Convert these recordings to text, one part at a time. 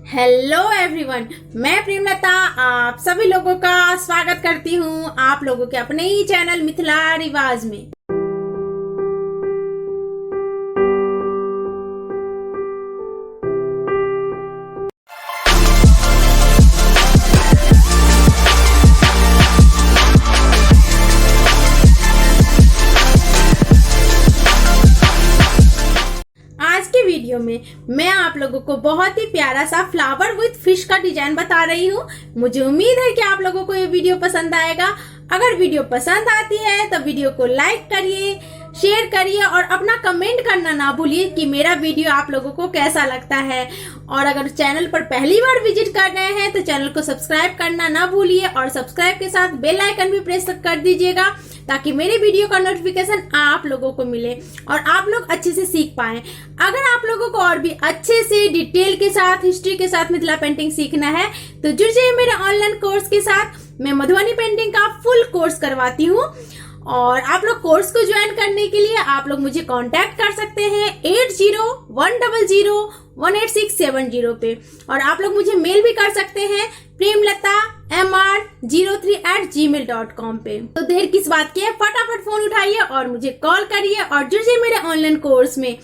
Hello everyone, मैं प्रेमलता आप सभी लोगों का स्वागत करती हूँ आप लोगों के अपने ही चैनल मिथिला रिवाज में। आज के वीडियो में मैं आप लोगों को बहुत ही प्यारा सा फ्लावर विद फिश का डिजाइन बता रही हूँ। मुझे उम्मीद है कि आप लोगों को ये वीडियो पसंद आएगा। अगर वीडियो पसंद आती है तो वीडियो को लाइक करिए, शेयर करिए और अपना कमेंट करना ना भूलिए कि मेरा वीडियो आप लोगों को कैसा लगता है। और अगर चैनल पर पहली बार विजिट कर रहे हैं तो चैनल को सब्सक्राइब करना ना भूलिए और सब्सक्राइब के साथ बेल आइकन भी प्रेस कर दीजिएगा ताकि मेरे वीडियो का नोटिफिकेशन आप लोगों को मिले और आप लोग अच्छे से सीख पाएं। अगर आप लोगों को और भी अच्छे से डिटेल के साथ, हिस्ट्री के साथ मिथिला पेंटिंग सीखना है तो जुड़ जाइए मेरे ऑनलाइन कोर्स के साथ। मैं मधुबनी पेंटिंग का फुल कोर्स करवाती हूँ और आप लोग कोर्स को ज्वाइन करने के लिए आप लोग मुझे कांटेक्ट कर सकते हैं 8010018670 पे। और आप लोग मुझे मेल भी कर सकते हैं premlata03@gmail.com पे। तो देर किस बात की है, फटाफट फोन उठाइए और मुझे कॉल करिए और जुड़ जाइए मेरे ऑनलाइन कोर्स में।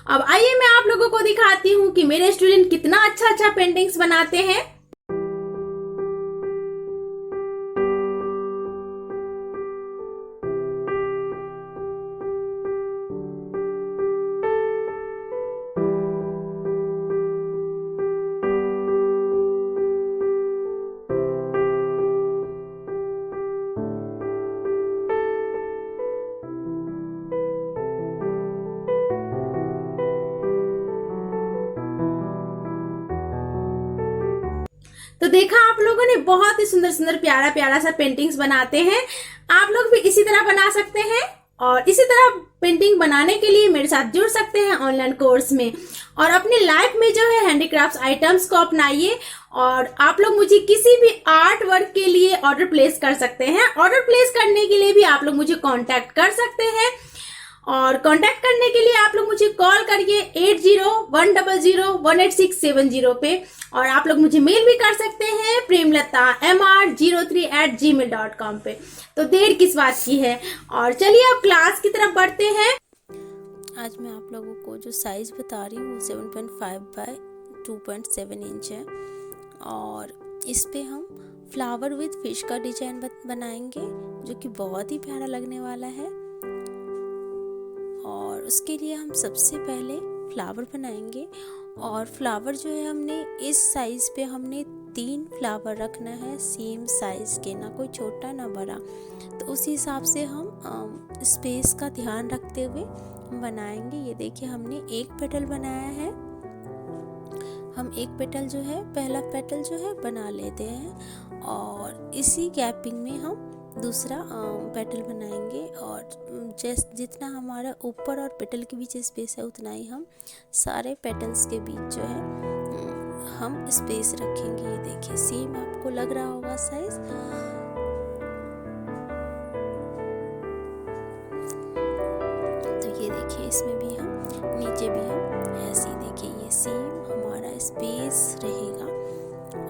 अब आइए मैं आप लोगों को दिखाती हूँ कि मेरे स्टूडेंट कितना अच्छा पेंटिंग्स बनाते हैं। तो देखा आप लोगों ने, बहुत ही सुंदर सुंदर प्यारा प्यारा सा पेंटिंग्स बनाते हैं। आप लोग भी इसी तरह बना सकते हैं और इसी तरह पेंटिंग बनाने के लिए मेरे साथ जुड़ सकते हैं ऑनलाइन कोर्स में और अपनी लाइफ में जो है हैंडीक्राफ्ट आइटम्स को अपनाइए। और आप लोग मुझे किसी भी आर्ट वर्क के लिए ऑर्डर प्लेस कर सकते हैं। ऑर्डर प्लेस करने के लिए भी आप लोग मुझे कांटेक्ट कर सकते हैं और कांटेक्ट करने के लिए आप लोग मुझे कॉल करिए 8010018670 पे। और आप लोग मुझे मेल भी कर सकते हैं premlata03@gmail.com पे। तो देर किस बात की है और चलिए अब क्लास की तरफ बढ़ते हैं। आज मैं आप लोगों को जो साइज़ बता रही हूँ 7.5 बाय 2.7 इंच है और इस पे हम फ्लावर विद फिश का डिजाइन बनाएंगे जो कि बहुत ही प्यारा लगने वाला है। और उसके लिए हम सबसे पहले फ्लावर बनाएंगे और फ्लावर जो है हमने इस साइज़ पे हमने 3 फ्लावर रखना है, सेम साइज़ के, ना कोई छोटा ना बड़ा। तो उसी हिसाब से हम स्पेस का ध्यान रखते हुए बनाएंगे। ये देखिए हमने एक पेटल बनाया है। हम एक पेटल जो है, पहला पेटल जो है बना लेते हैं और इसी गैपिंग में हम दूसरा पेटल बनाएंगे और जितना हमारा ऊपर और पेटल के बीच स्पेस है उतना ही हम सारे पेटल्स के बीच जो है हम स्पेस रखेंगे। ये देखिए सेम आपको लग रहा होगा साइज। तो ये देखिए इसमें भी हम नीचे भी हम ऐसे ही देखिए ये सेम हमारा स्पेस रहेगा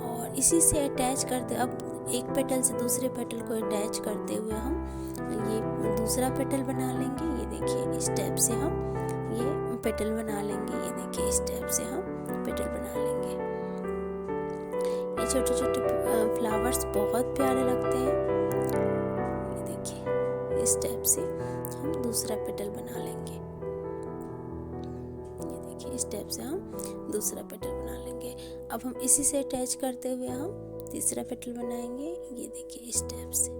और इसी से अटैच करते, अब एक पेटल से दूसरे पेटल को अटैच करते हुए हम ये दूसरा पेटल बना लेंगे। ये देखिए इस स्टेप से हम ये पेटल बना लेंगे। ये देखिए इस स्टेप से हम पेटल बना लेंगे। ये छोटे छोटे फ्लावर्स बहुत प्यारे लगते हैं। ये देखिए इस स्टेप से हम दूसरा पेटल बना लेंगे। ये देखिए इस स्टेप से हम दूसरा पेटल बना लेंगे। अब हम इसी से अटैच करते हुए हम तीसरा पेटल बनाएंगे। ये देखिए इस स्टेप से।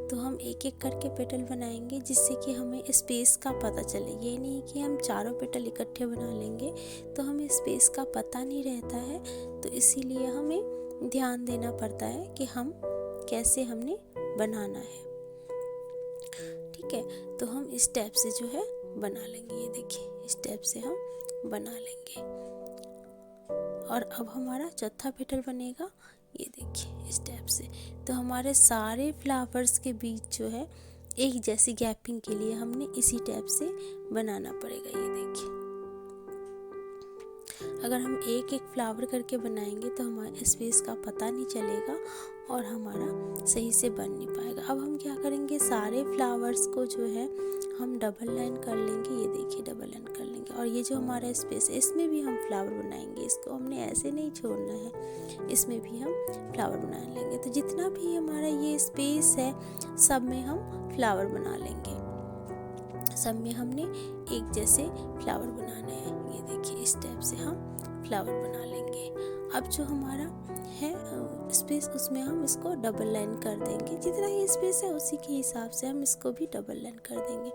तो हम एक एक करके पेटल बनाएंगे जिससे कि हमें स्पेस का पता चले। ये नहीं कि हम चारों पेटल इकट्ठे बना लेंगे तो हमें स्पेस का पता नहीं रहता है। तो इसीलिए हमें ध्यान देना पड़ता है कि हम कैसे हमने बनाना है। ठीक है, तो हम इस स्टेप से जो है बना लेंगे। ये देखिए इस स्टेप से हम बना लेंगे और अब हमारा चौथा पेटल बनेगा। ये देखिए इस स्टेप से। तो हमारे सारे फ्लावर्स के बीच जो है एक जैसी गैपिंग के लिए हमने इसी टाइप से बनाना पड़ेगा। ये देखिए अगर हम एक एक फ्लावर करके बनाएंगे तो हमारे स्पेस का पता नहीं चलेगा और हमारा सही से बन नहीं पाएगा। अब हम क्या करेंगे, सारे फ्लावर्स को जो है हम डबल लाइन कर लेंगे। ये देखिए डबल लाइन कर लेंगे और ये जो हमारा स्पेस है इसमें भी हम फ्लावर बनाएंगे। इसको हमने ऐसे नहीं छोड़ना है, इसमें भी हम फ्लावर बना लेंगे। तो जितना भी हमारा ये स्पेस है सब में हम फ्लावर बना लेंगे। सब में हमने एक जैसे फ्लावर बनाने हैं। ये देखिए इस टाइप से हम फ्लावर बना लेंगे। अब जो हमारा है स्पेस उसमें हम इसको डबल लाइन कर देंगे। जितना ही स्पेस है उसी के हिसाब से हम इसको भी डबल लाइन कर देंगे।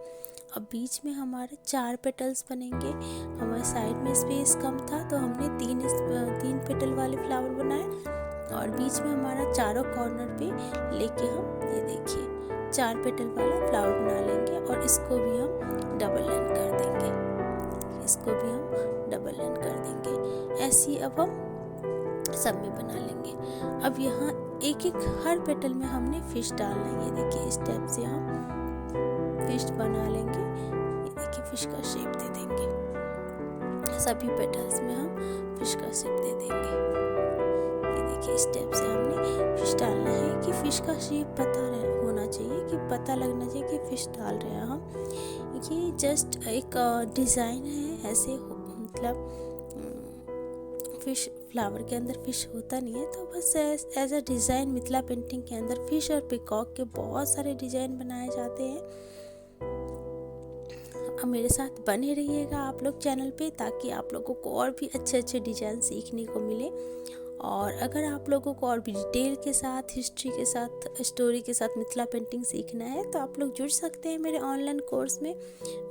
अब बीच में हमारे 4 पेटल्स बनेंगे। हमारे साइड में स्पेस कम था तो हमने 3 पेटल वाले फ्लावर बनाए और बीच में हमारा चारों कॉर्नर पे लेके हम ये देखिए 4 पेटल वाला फ्लावर बना लेंगे और इसको भी हम डबल लाइन कर देंगे। इसको भी हम डबल लाइन कर देंगे। ऐसे अब हम सब में बना लेंगे। अब यहाँ एक एक हर पेटल में हमने फिश डालना है। ये देखिए इस टाइप से हम फिश बना लेंगे। ये देखिए फिश का शेप दे देंगे। सभी पेटल्स में हम फिश का शेप दे देंगे। ये देखिए इस टाइप से हमने फिश डालना है कि फिश का शेप होना चाहिए, कि पता लगना चाहिए कि फिश डाल रहे हैं हम। ये जस्ट एक डिज़ाइन है, ऐसे मतलब फिश फ्लावर के अंदर फिश होता नहीं है, तो बस as a design Mithila painting के अंदर फिश और पिकॉक के बहुत सारे डिज़ाइन बनाए जाते हैं। अब मेरे साथ बने रहिएगा आप लोग चैनल पे, ताकि आप लोगों को और भी अच्छे अच्छे डिज़ाइन सीखने को मिले। और अगर आप लोगों को और भी डिटेल के साथ, हिस्ट्री के साथ, स्टोरी के साथ मिथिला पेंटिंग सीखना है तो आप लोग जुड़ सकते हैं मेरे ऑनलाइन कोर्स में।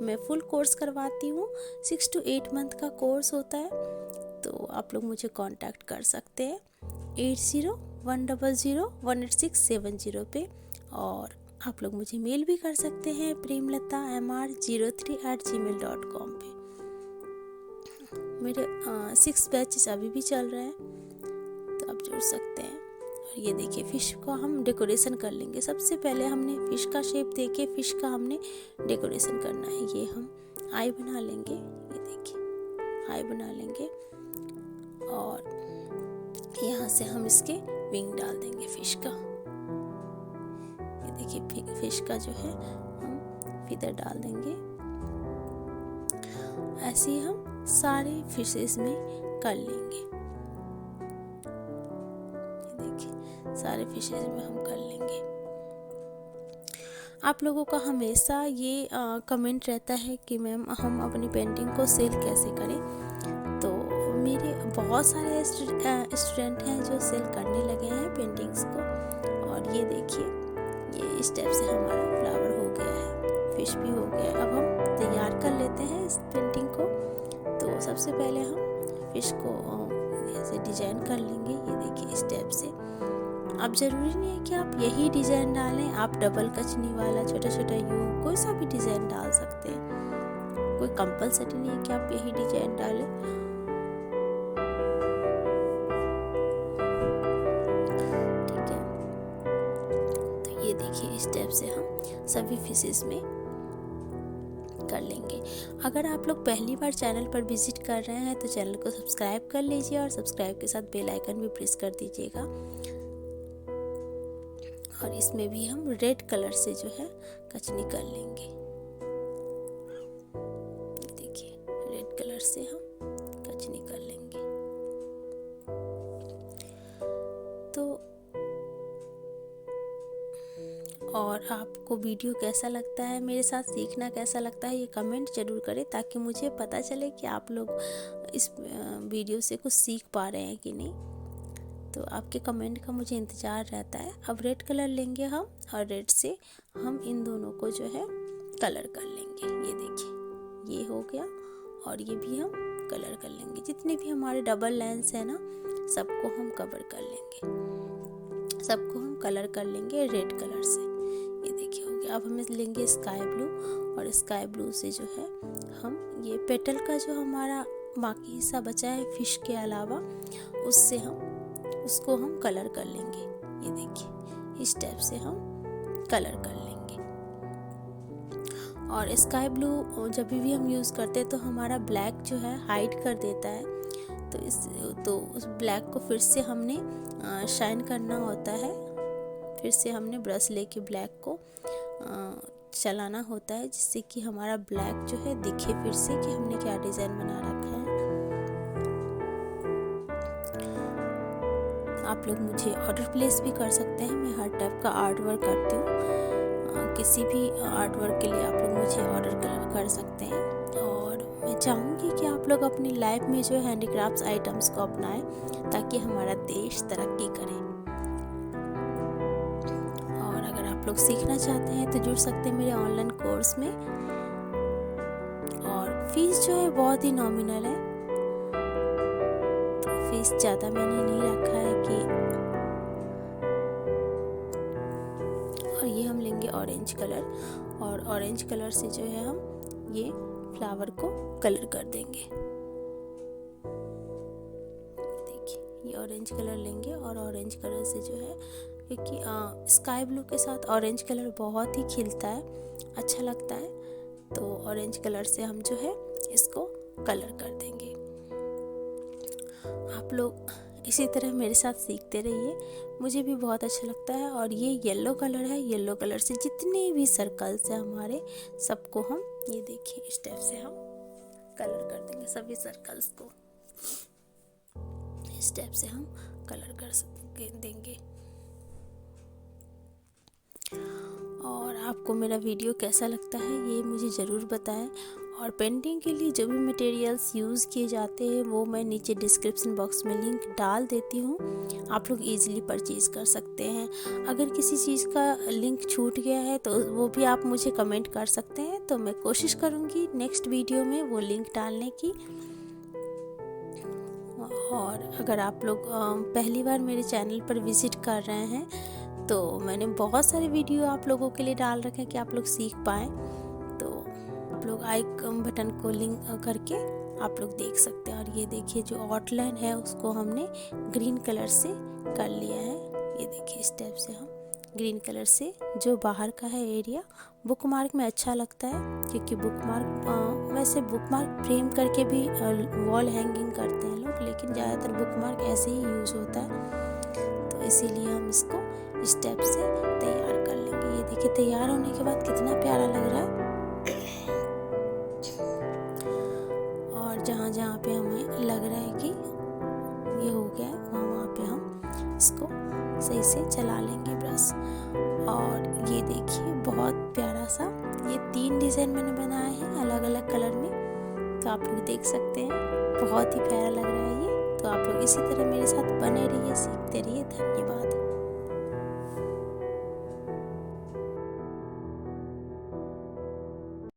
मैं फुल कोर्स करवाती हूँ। 6 to 8 मंथ का कोर्स होता है। तो आप लोग मुझे कांटेक्ट कर सकते हैं 8010018670 पे। और आप लोग मुझे मेल भी कर सकते हैं premlata.mr03@gmail.com पे। मेरे 6 बैचेस अभी भी चल रहे हैं, तो आप जुड़ सकते हैं। और ये देखिए फिश को हम डेकोरेशन कर लेंगे। सबसे पहले हमने फिश का शेप देके फिश का हमने डेकोरेशन करना है। ये हम आई बना लेंगे। ये देखिए आई बना लेंगे और यहाँ से हम इसके विंग डाल देंगे फिश का। ये देखिए फिश का जो है हम फिदर डाल देंगे। ऐसे ही हम सारे फिशेस में कर लेंगे। ये देखिए सारे फिशेस में हम कर लेंगे। आप लोगों का हमेशा ये कमेंट रहता है कि मैम हम अपनी पेंटिंग को सेल कैसे करें। तो मेरे बहुत सारे स्टूडेंट हैं जो सेल करने लगे हैं पेंटिंग्स को। और ये देखिए ये इस टाइप से हमारा फ्लावर हो गया है, फिश भी हो गया है। अब हम तैयार कर लेते हैं इस पेंटिंग को। तो सबसे पहले हम फिश को ऐसे डिजाइन कर लेंगे। ये देखिए इस टाइप से। अब ज़रूरी नहीं है कि आप यही डिज़ाइन डालें, आप डबल कचनी वाला छोटा छोटा यू कोई सा भी डिज़ाइन डाल सकते हैं। कोई कंपलसरी नहीं है कि आप यही डिज़ाइन डालें। ठीक है, तो ये देखिए इस टाइप से हम सभी फिशेस में कर लेंगे। अगर आप लोग पहली बार चैनल पर विजिट कर रहे हैं तो चैनल को सब्सक्राइब कर लीजिए और सब्सक्राइब के साथ बेल आइकन भी प्रेस कर दीजिएगा। और इसमें भी हम रेड कलर से जो है कचनी कर लेंगे। देखिए रेड कलर से हम कचनी कर लेंगे। तो और आपको वीडियो कैसा लगता है, मेरे साथ सीखना कैसा लगता है, ये कमेंट जरूर करें, ताकि मुझे पता चले कि आप लोग इस वीडियो से कुछ सीख पा रहे हैं कि नहीं। तो आपके कमेंट का मुझे इंतज़ार रहता है। अब रेड कलर लेंगे हम और रेड से हम इन दोनों को जो है कलर कर लेंगे। ये देखिए ये हो गया और ये भी हम कलर कर लेंगे। जितने भी हमारे डबल लाइन्स है ना सबको हम कवर कर लेंगे, सबको हम कलर कर लेंगे रेड कलर से। ये देखिए हो गया। अब हम लेंगे स्काई ब्लू और स्काई ब्लू से जो है हम ये पेटल का जो हमारा बाकी हिस्सा बचा है फिश के अलावा उससे उसको हम कलर कर लेंगे। ये देखिए इस टाइप से हम कलर कर लेंगे। और स्काई ब्लू जब भी हम यूज़ करते हैं तो हमारा ब्लैक जो है हाइड कर देता है। तो उस ब्लैक को फिर से हमने शाइन करना होता है। फिर से हमने ब्रश लेके ब्लैक को चलाना होता है, जिससे कि हमारा ब्लैक जो है दिखे फिर से कि हमने क्या डिज़ाइन बना रखा है। आप लोग मुझे ऑर्डर प्लेस भी कर सकते हैं। मैं हर टाइप का आर्ट वर्क करती हूँ। किसी भी आर्ट वर्क के लिए आप लोग मुझे ऑर्डर कर सकते हैं। और मैं चाहूँगी कि आप लोग अपनी लाइफ में जो हैंडीक्राफ्ट्स आइटम्स को अपनाएं, ताकि हमारा देश तरक्की करे। और अगर आप लोग सीखना चाहते हैं तो जुड़ सकते हैं मेरे ऑनलाइन कोर्स में। और फीस जो है बहुत ही नॉमिनल है, तो फीस ज़्यादा मैंने नहीं रखा है कि। और ये हम लेंगे ऑरेंज कलर, और ऑरेंज कलर से जो है हम ये फ्लावर को कलर कर देंगे। देखिए ये ऑरेंज कलर लेंगे, और ऑरेंज कलर से जो है, क्योंकि स्काई ब्लू के साथ ऑरेंज कलर बहुत ही खिलता है, अच्छा लगता है, तो ऑरेंज कलर से हम जो है इसको कलर कर देंगे। आप लोग इसी तरह मेरे साथ सीखते रहिए, मुझे भी बहुत अच्छा लगता है। और ये येलो कलर है, येलो कलर से जितने भी सर्कल्स हैं हमारे, सबको हम ये देखिए इस टाइप से हम कलर कर देंगे। सभी सर्कल्स को इस टाइप से हम कलर कर देंगे। और आपको मेरा वीडियो कैसा लगता है ये मुझे ज़रूर बताएं। और पेंटिंग के लिए जो भी मटेरियल्स यूज़ किए जाते हैं वो मैं नीचे डिस्क्रिप्शन बॉक्स में लिंक डाल देती हूँ, आप लोग इजीली परचेज़ कर सकते हैं। अगर किसी चीज़ का लिंक छूट गया है तो वो भी आप मुझे कमेंट कर सकते हैं, तो मैं कोशिश करूँगी नेक्स्ट वीडियो में वो लिंक डालने की। और अगर आप लोग पहली बार मेरे चैनल पर विज़िट कर रहे हैं तो मैंने बहुत सारे वीडियो आप लोगों के लिए डाल रखे हैं कि आप लोग सीख पाएँ। तो आप लोग आई बटन को लिंक करके आप लोग देख सकते हैं। और ये देखिए जो आउटलाइन है उसको हमने ग्रीन कलर से कर लिया है। ये देखिए इस टाइप से हम ग्रीन कलर से जो बाहर का है एरिया, बुकमार्क में अच्छा लगता है, क्योंकि बुकमार्क वैसे बुकमार्क फ्रेम करके भी वॉल हैंगिंग करते हैं लोग, लेकिन ज़्यादातर बुकमार्क ऐसे ही यूज़ होता है। तो इसीलिए हम इसको इस टाइप से तैयार कर लेंगे। ये देखिए तैयार होने के बाद कितना प्यारा लग रहा है। और जहाँ जहाँ पे हमें लग रहा है कि ये हो गया है, वहाँ पे हम इसको सही से चला लेंगे ब्रश। और ये देखिए बहुत प्यारा सा ये 3 डिज़ाइन मैंने बनाए हैं अलग अलग कलर में, तो आप लोग देख सकते हैं, बहुत ही प्यारा लग रहा है ये। तो आप लोग इसी तरह मेरे साथ बने रहिए, सीखते रहिए। धन्यवाद।